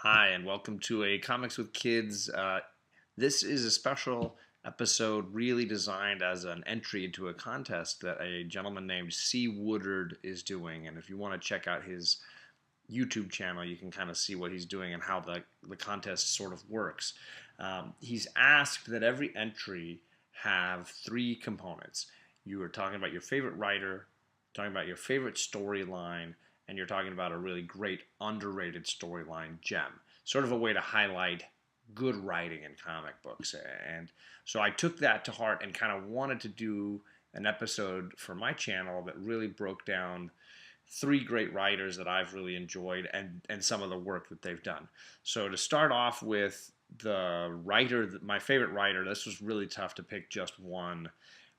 Hi, and welcome to a Comics with Kids. This is a special episode really designed as an entry into a contest that a gentleman named C. Woodard is doing. And if you want to check out his YouTube channel, you can kind of see what he's doing and how the contest sort of works. He's asked that every entry have three components. You are talking about your favorite writer, talking about your favorite storyline, and you're talking about a really great underrated storyline gem. Sort of a way to highlight good writing in comic books. And so I took that to heart and kind of wanted to do an episode for my channel that really broke down three great writers that I've really enjoyed and some of the work that they've done. So to start off with the writer, my favorite writer, this was really tough to pick just one,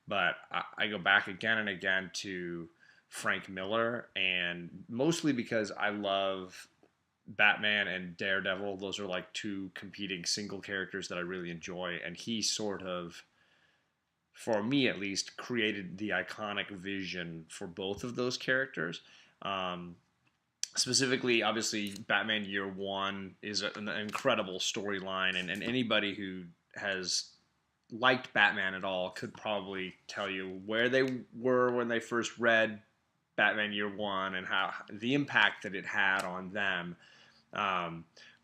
but I go back again and again to Frank Miller, and mostly because I love Batman and Daredevil. Those are like two competing single characters that I really enjoy, and he sort of, for me at least, created the iconic vision for both of those characters. Um, Specifically, obviously, Batman Year One is an incredible storyline, and anybody who has liked Batman at all could probably tell you where they were when they first read Batman Year One and how the impact that it had on them.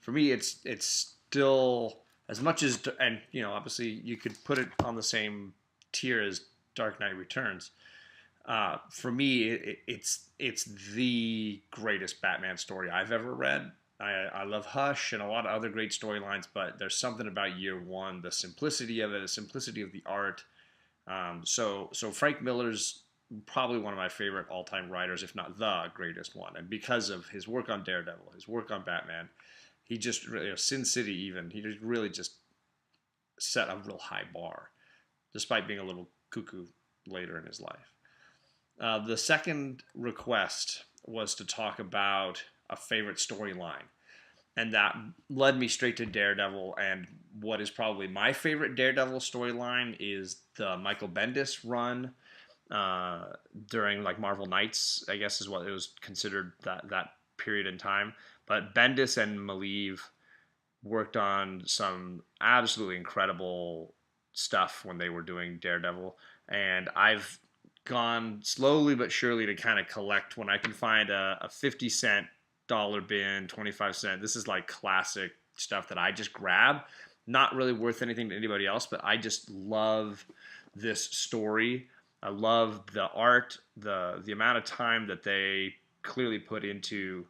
For me, it's still as much as, and obviously you could put it on the same tier as Dark Knight Returns. For me, it's the greatest Batman story I've ever read. I love Hush and a lot of other great storylines, but there's something about Year One, the simplicity of it, the simplicity of the art. So Frank Miller's probably one of my favorite all-time writers, if not the greatest one. And because of his work on Daredevil, his work on Batman, he just really, Sin City even, he just really just set a real high bar, despite being a little cuckoo later in his life. The second request was to talk about a favorite storyline. And that led me straight to Daredevil. And what is probably my favorite Daredevil storyline is the Michael Bendis run during like Marvel Knights, I guess is what it was considered that period in time. But Bendis and Maleev worked on some absolutely incredible stuff when they were doing Daredevil. And I've gone slowly but surely to kind of collect when I can find a 50 cent dollar bin, 25 cent. This is like classic stuff that I just grab. Not really worth anything to anybody else, but I just love this story. I love the art, the amount of time that they clearly put into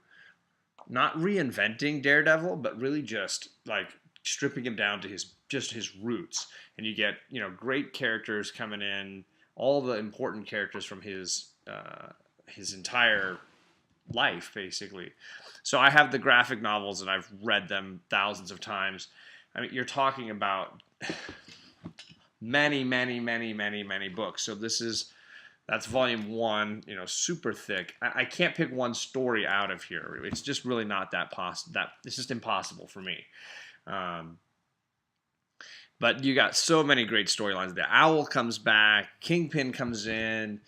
not reinventing Daredevil, but really just like stripping him down to his roots. And you get great characters coming in, all the important characters from his entire life, basically. So I have the graphic novels and I've read them thousands of times. I mean, you're talking about many, many, many, many, many books. So that's volume one, super thick. I can't pick one story out of here. It's just really not that possible. It's just impossible for me. But you got so many great storylines. The Owl comes back. Kingpin comes in.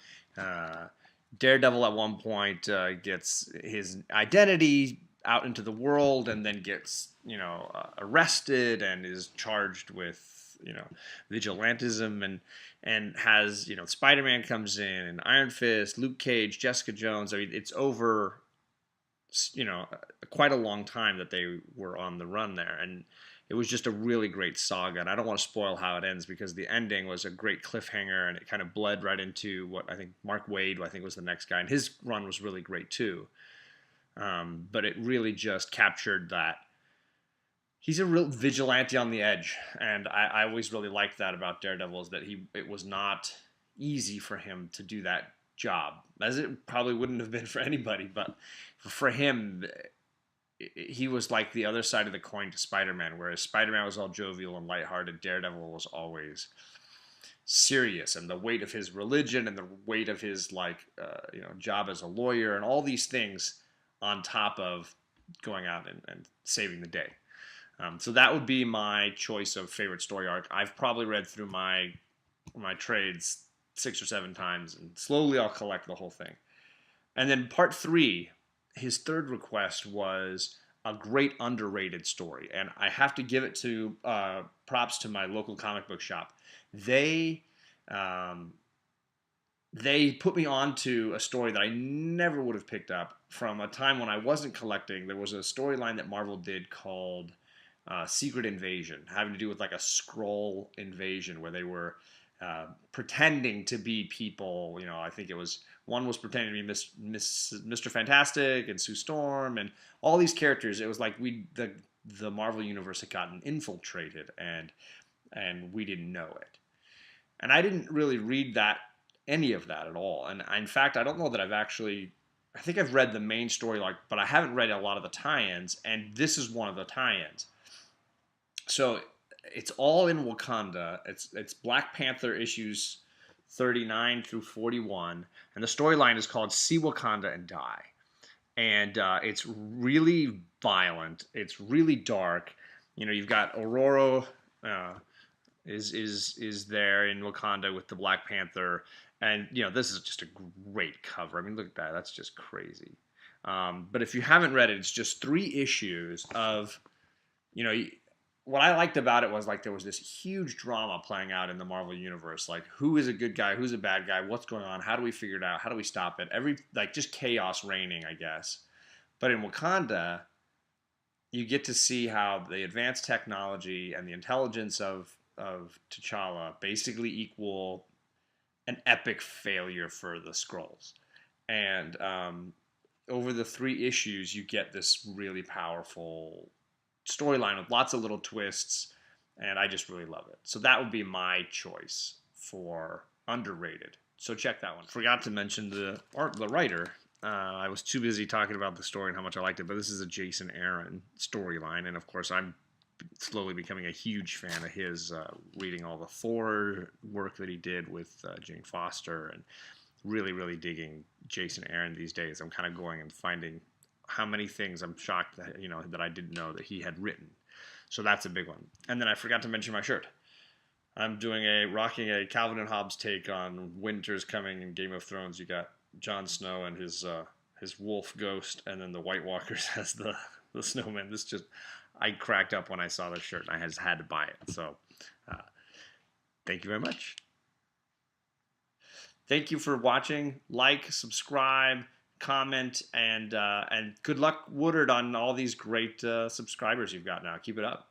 Daredevil at one point gets his identity out into the world and then gets arrested and is charged with vigilantism and has Spider-Man comes in and Iron Fist, Luke Cage, Jessica Jones. I mean, it's over quite a long time that they were on the run there, and it was just a really great saga. And I don't want to spoil how it ends because the ending was a great cliffhanger and it kind of bled right into what I think Mark Waid, I think, was the next guy, and his run was really great too. But it really just captured that he's a real vigilante on the edge, and I always really liked that about Daredevil, is that it was not easy for him to do that job, as it probably wouldn't have been for anybody, but for him, he was like the other side of the coin to Spider-Man, whereas Spider-Man was all jovial and lighthearted. Daredevil was always serious, and the weight of his religion and the weight of his job as a lawyer and all these things on top of going out and saving the day. So that would be my choice of favorite story arc. I've probably read through my trades 6 or 7 times, and slowly I'll collect the whole thing. And then part 3, his third request was a great underrated story, and I have to give it to props to my local comic book shop. They um, they put me on to a story that I never would have picked up from a time when I wasn't collecting. There was a storyline that Marvel did called Secret Invasion, having to do with like a Skrull invasion where they were pretending to be people. You know, I think it was one was pretending to be Mr. Fantastic and Sue Storm and all these characters. It was like the Marvel universe had gotten infiltrated and we didn't know it. And I didn't really read any of that at all. And in fact, I don't know that I think I've read the main story, but I haven't read a lot of the tie-ins, and this is one of the tie-ins. So it's all in Wakanda. It's Black Panther issues 39 through 41, and the storyline is called "See Wakanda and Die," and it's really violent. It's really dark. You know, you've got Aurora is there in Wakanda with the Black Panther. And, you know, this is just a great cover. I mean, look at that. That's just crazy. But if you haven't read it, it's just 3 issues of, you know, what I liked about it was like there was this huge drama playing out in the Marvel universe. Like, who is a good guy? Who's a bad guy? What's going on? How do we figure it out? How do we stop it? Just chaos reigning, I guess. But in Wakanda, you get to see how the advanced technology and the intelligence of T'Challa basically equal an epic failure for the Skrulls. And over the 3 issues, you get this really powerful storyline with lots of little twists, and I just really love it. So that would be my choice for underrated. So check that one. Forgot to mention the writer. I was too busy talking about the story and how much I liked it, but this is a Jason Aaron storyline, and of course I'm slowly becoming a huge fan of his, reading all the Thor work that he did with Jane Foster, and really, really digging Jason Aaron these days. I'm kind of going and finding how many things I'm shocked that, you know, that I didn't know that he had written. So that's a big one. And then I forgot to mention my shirt. I'm rocking a Calvin and Hobbes take on Winter's Coming in Game of Thrones. You got Jon Snow and his wolf ghost, and then the White Walkers as the snowman. I cracked up when I saw this shirt, and I just had to buy it. So, thank you very much. Thank you for watching. Like, subscribe, comment, and good luck, Woodard, on all these great subscribers you've got now. Keep it up.